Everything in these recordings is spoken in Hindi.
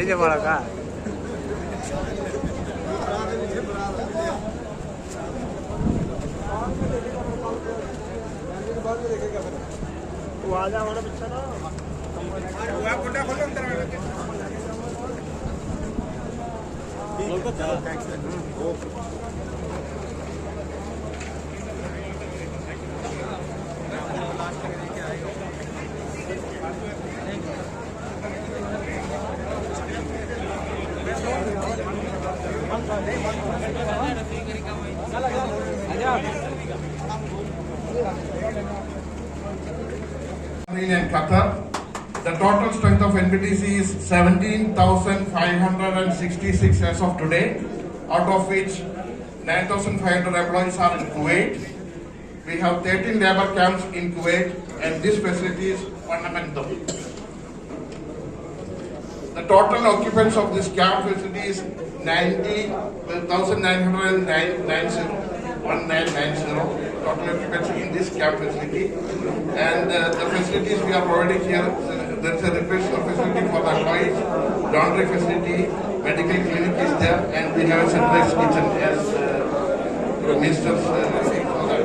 ये बड़ा का आजा वाला बच्चा ना in Qatar. The total strength of NBTC is 17,566 as of today, out of which 9,500 employees are in Kuwait. We have 13 labor camps in Kuwait, and this facility is fundamental. The total occupants of this camp facility is 1990 total occupancy in this camp facility, and the facilities we are providing here, there is a recreational facility for the employees, laundry facility, medical clinic is there, and we have a centralized kitchen as the ministers for that.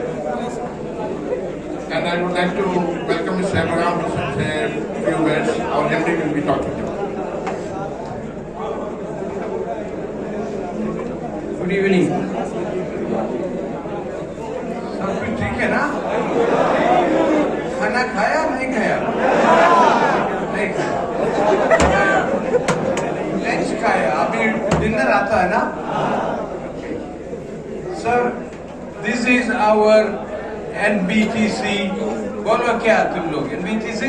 And I would like to welcome Mr. Abraham to say a few words. Our MD will be talking to you. Good evening. ठीक है ना? खाना खाया नहीं खाया? नहीं खाया। लंच खाया, अभी डिनर आता है ना? Sir, this is our NBTC. बोलो क्या तुम लोग? NBTC?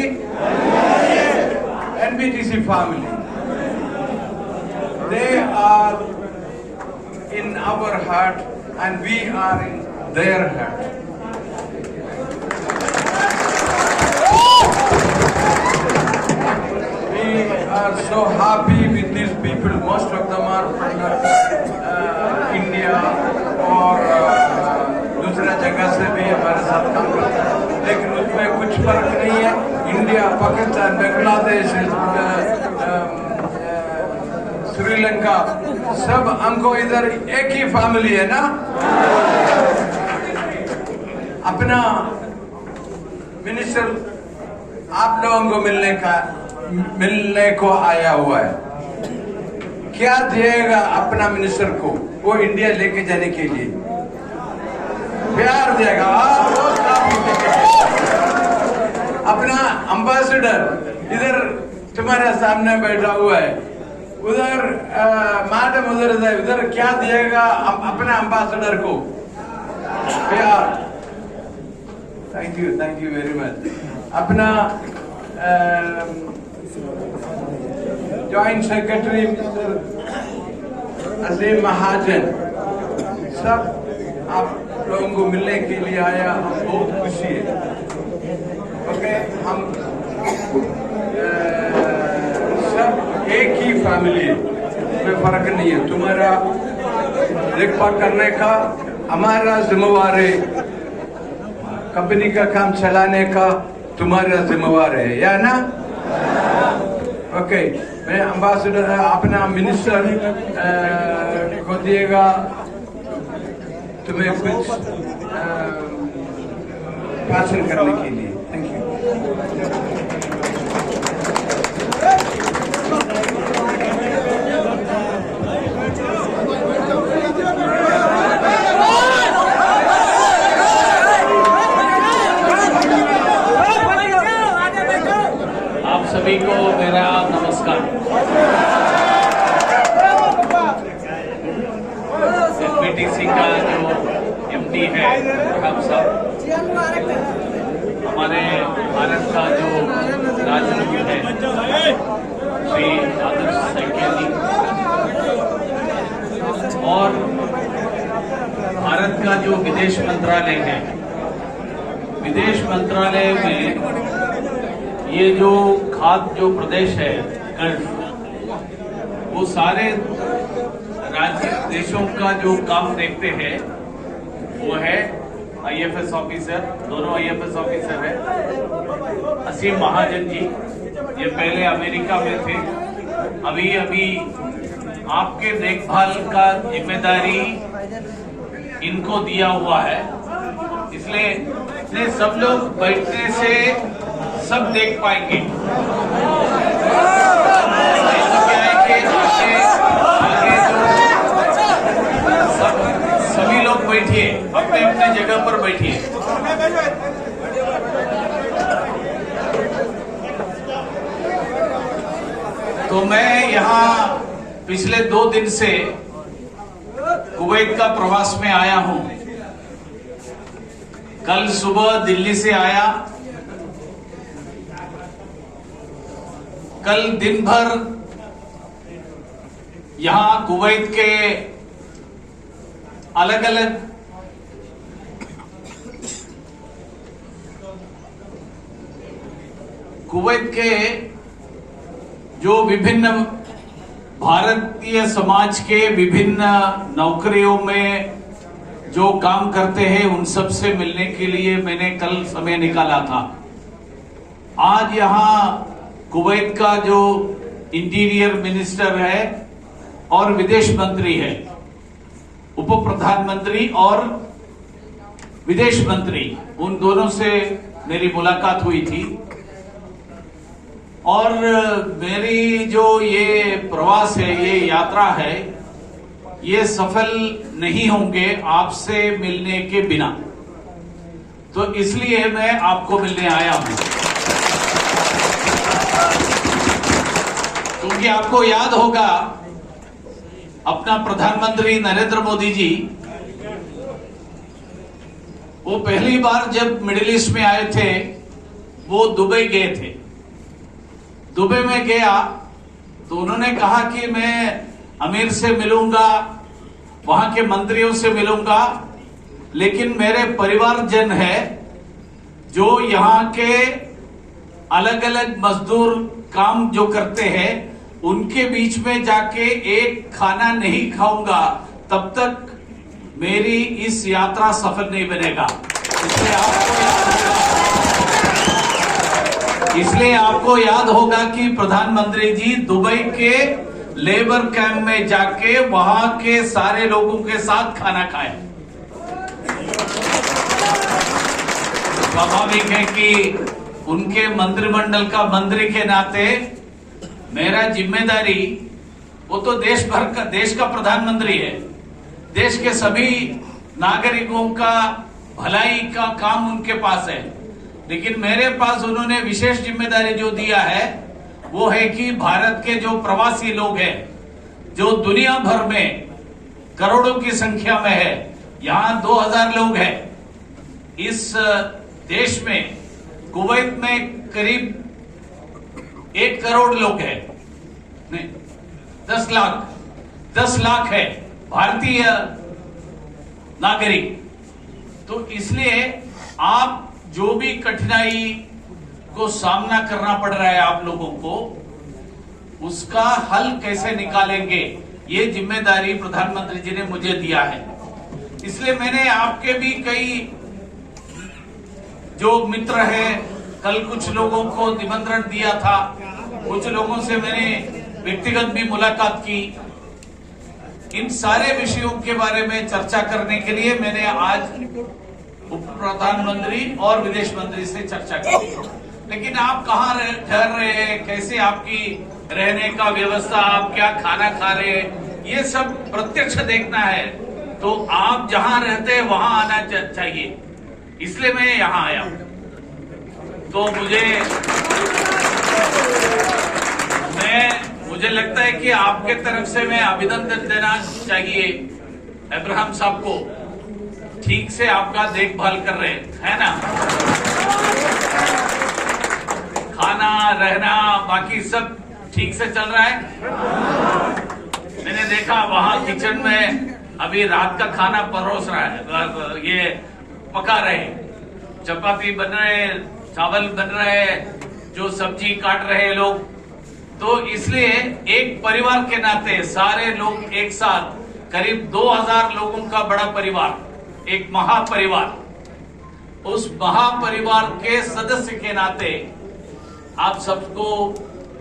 NBTC family. They are in our heart and we are in their heart. We are so happy with these people. Most of them are from India or दूसरा जगह से भी हमारे साथ काम करते हैं, लेकिन उसमें कुछ फर्क नहीं है. इंडिया, पाकिस्तान, बांग्लादेश, श्रीलंका, सब हमको इधर एक ही फैमिली है ना. अपना मिनिस्टर आप लोगों को मिलने को आया हुआ है. क्या दिएगा अपना मिनिस्टर को वो इंडिया लेके जाने के लिए? प्यार देगा. अपना एम्बेसडर इधर तुम्हारे सामने बैठा हुआ है, उधर मैडम उधर है, उधर क्या दिएगा अपने एम्बेसडर को प्यार। Thank you very much. अपना जॉइंट सेक्रेटरी अजीम महाजन, सब आप लोगों को मिलने के लिए आया, हम बहुत खुशी है। ओके, हम सब एक ही फैमिली है, कोई फर्क नहीं है। तुम्हारा देखभाल करने का हमारा जिम्मेवार है, कंपनी का काम चलाने का तुम्हारा जिम्मेवार है, या ना? ओके, मैं एम्बेसडर अपना मिनिस्टर को दिएगा तुम्हें कुछ भाषण करने के लिए। Thank you. आप सभी को मेरा नमस्कार। एफबीटीसी का जो एमडी है हम सब, हमारे भारत का जो राजदूत है श्री आदर्श सैकिया जी, और भारत का जो विदेश मंत्रालय है, विदेश मंत्रालय में ये जो खाद्य जो प्रदेश है गल्फ, वो सारे राज्य देशों का जो काम देखते हैं वो है आईएफएस ऑफिसर, दोनों आईएफएस ऑफिसर है। असीम महाजन जी, ये पहले अमेरिका में थे, अभी आपके देखभाल का जिम्मेदारी इनको दिया हुआ है, इसलिए सब लोग बैठने से सब देख पाएंगे। आगे जो सभी लोग बैठिए, अपने अपने जगह पर बैठिए। तो मैं यहाँ पिछले 2 दिन से कुवैत का प्रवास में आया हूं। कल सुबह दिल्ली से आया, कल दिन भर यहां कुवैत के अलग अलग कुवैत के जो विभिन्न भारतीय समाज के विभिन्न नौकरियों में जो काम करते हैं उन सब से मिलने के लिए मैंने कल समय निकाला था। आज यहां कुवैत का जो इंटीरियर मिनिस्टर है और विदेश मंत्री है, उप प्रधानमंत्री और विदेश मंत्री, उन दोनों से मेरी मुलाकात हुई थी। और मेरी जो ये प्रवास है, ये यात्रा है, ये सफल नहीं होंगे आपसे मिलने के बिना। तो इसलिए मैं आपको मिलने आया हूं, क्योंकि आपको याद होगा अपना प्रधानमंत्री नरेंद्र मोदी जी, वो पहली बार जब मिडिल ईस्ट में आए थे वो दुबई गए थे। दुबई में गया तो उन्होंने कहा कि मैं अमीर से मिलूंगा, वहां के मंत्रियों से मिलूंगा, लेकिन मेरे परिवारजन है जो यहाँ के अलग अलग मजदूर काम जो करते हैं उनके बीच में जाके एक खाना नहीं खाऊंगा तब तक मेरी इस यात्रा सफल नहीं बनेगा। इसलिए आपको याद होगा कि प्रधानमंत्री जी दुबई के लेबर कैंप में जाके वहां के सारे लोगों के साथ खाना खाए। स्वाभाविक है कि उनके मंत्रिमंडल का मंत्री के नाते मेरा जिम्मेदारी, वो तो देश का प्रधानमंत्री है, देश के सभी नागरिकों का भलाई का काम उनके पास है। लेकिन मेरे पास उन्होंने विशेष जिम्मेदारी जो दिया है वो है कि भारत के जो प्रवासी लोग हैं, जो दुनिया भर में करोड़ों की संख्या में है, यहाँ 2000 लोग हैं, इस देश में कुवैत में करीब 1 करोड़ लोग हैं, नहीं 10 लाख है भारतीय नागरिक। तो इसलिए आप जो भी कठिनाई को सामना करना पड़ रहा है आप लोगों को, उसका हल कैसे निकालेंगे, ये जिम्मेदारी प्रधानमंत्री जी ने मुझे दिया है। इसलिए मैंने आपके भी कई जो मित्र हैं, कल कुछ लोगों को निमंत्रण दिया था, कुछ लोगों से मैंने व्यक्तिगत भी मुलाकात की। इन सारे विषयों के बारे में चर्चा करने के लिए मैंने आज उप प्रधानमंत्री और विदेश मंत्री से चर्चा की। लेकिन आप कहाँ ठहर रहे हैं, कैसे आपकी रहने का व्यवस्था, आप क्या खाना खा रहे हैं, ये सब प्रत्यक्ष देखना है। तो आप जहां रहते हैं वहां आना चाहिए, इसलिए मैं यहां आया हूं। तो मुझे लगता है कि आपके तरफ से मैं अभिनंदन देना चाहिए अब्राहम साहब को, ठीक से आपका देखभाल कर रहे हैं ना, खाना रहना बाकी सब ठीक से चल रहा है। मैंने देखा वहां किचन में अभी रात का खाना परोस रहा है, ये पका रहे, चपाती बन रहे, चावल बन रहे, जो सब्जी काट रहे लोग। तो इसलिए एक परिवार के नाते सारे लोग एक साथ, करीब 2000 लोगों का बड़ा परिवार, एक महापरिवार, उस महापरिवार के सदस्य के नाते आप सबको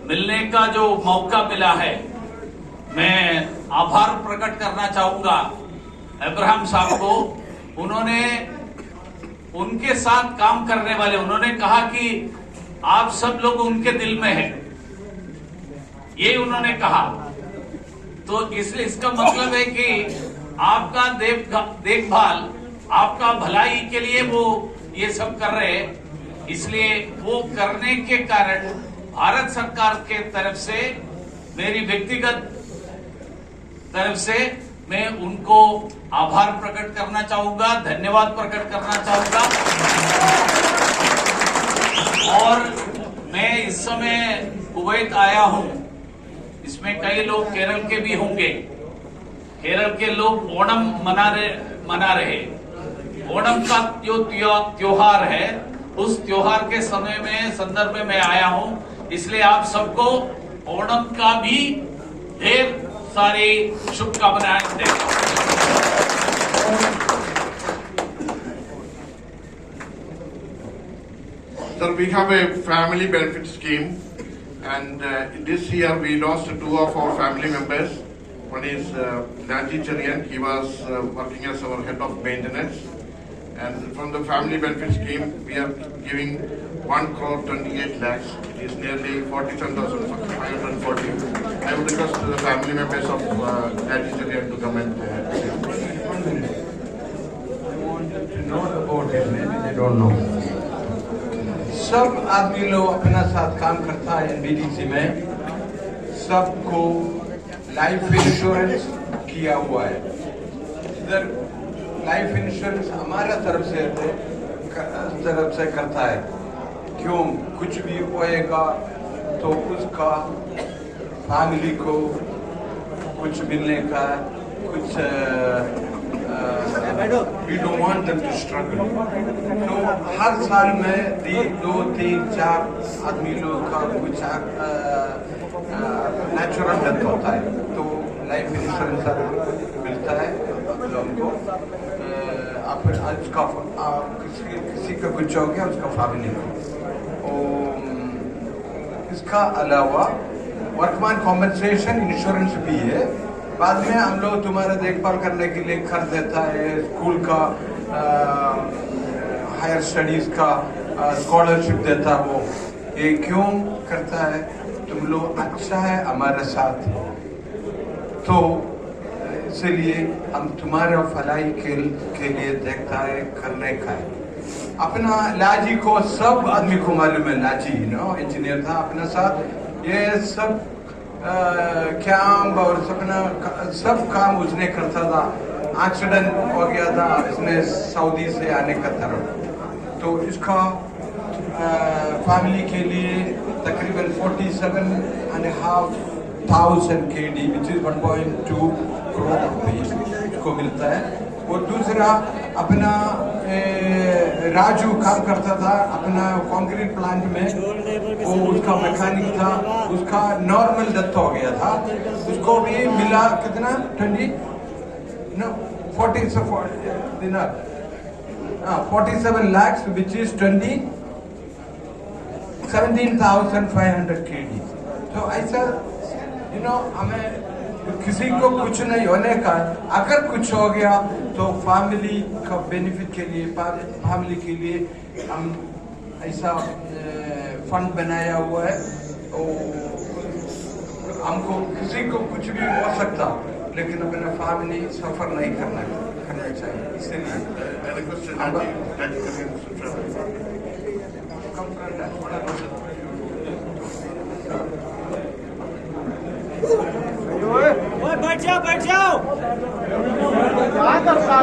मिलने का जो मौका मिला है, मैं आभार प्रकट करना चाहूंगा अब्राहम साहब को। उन्होंने उनके साथ काम करने वाले, उन्होंने कहा कि आप सब लोग उनके दिल में हैं, ये उन्होंने कहा। तो इसलिए इसका मतलब है कि आपका देखभाल, आपका भलाई के लिए वो ये सब कर रहे हैं। इसलिए वो करने के कारण भारत सरकार के तरफ से, मेरी व्यक्तिगत तरफ से मैं उनको आभार प्रकट करना चाहूंगा, धन्यवाद प्रकट करना चाहूंगा। और मैं इस समय कुवैत आया हूं, इसमें कई लोग केरल के भी होंगे। केरल के लोग ओणम मना रहे। ओणम का जो त्योहार है, उस त्योहार के समय में संदर्भ में मैं आया हूं। इसलिए आप सबको ओणम का भी ढेर सारी शुभकामनाएं देता हूं। Sir, we have a family benefit scheme, and this year we lost 2 of our family members. One is Naji Cherian. He was working as our head of maintenance. And from the family benefit scheme, we are giving 1,28 lakhs. It is nearly 47,540. I would request the family members of Naji Cherian to come and say. 1 minute. I wanted to know about him. Maybe they don't know. सब आदमी लोग अपना साथ काम करता है एनबीडीसी में, सबको लाइफ इंश्योरेंस किया हुआ है। इधर लाइफ इंश्योरेंस हमारा तरफ से करता है। क्यों, कुछ भी होएगा तो उसका फैमिली को कुछ मिलने का, कुछ we don't want them to struggle. तो हर साल में 2, 3, 4 आदमी लोग का कुछ नेचुरल डेथ होता है, तो लाइफ इंश्योरेंस मिलता है लोगों को। उसका किसी का कुछ हो गया, उसका फैमिली को। इसका अलावा वर्कमैन कॉम्पनसेशन इंश्योरेंस भी है। बाद में हम लोग तुम्हारा देखभाल करने के लिए खर्च देता है, स्कूल का, हायर स्टडीज का स्कॉलरशिप देता है। वो ये क्यों करता है? तुम लोग अच्छा है हमारे साथ, तो इसलिए हम तुम्हारे भलाई के लिए देखता है, करने का है। अपना लाजी को सब आदमी को मालूम है, लाजी इंजीनियर था अपने साथ, ये सब कैंप और सब काम उसने करता था। एक्सीडेंट हो गया था इसने सऊदी से आने का तरफ, तो इसका फैमिली के लिए तकरीबन 47,500 KD विच इज 1.2 करोड़ रुपये इसको मिलता है। और दूसरा अपना राजू काम करता था अपना कंक्रीट प्लांट में, वो उसका मैकेनिक था, उसका नॉर्मल डेथ हो गया था, उसको भी मिला कितना 47 lakhs which is 17,500 KD। तो ऐसा हमें किसी को कुछ नहीं होने का, अगर कुछ हो गया तो फैमिली का बेनिफिट के लिए, फैमिली के लिए हम ऐसा फंड बनाया हुआ है। हमको किसी को कुछ भी हो सकता, लेकिन अपना फैमिली सफर नहीं करना चाहिए, इसलिए बैठ जाओ क्या करता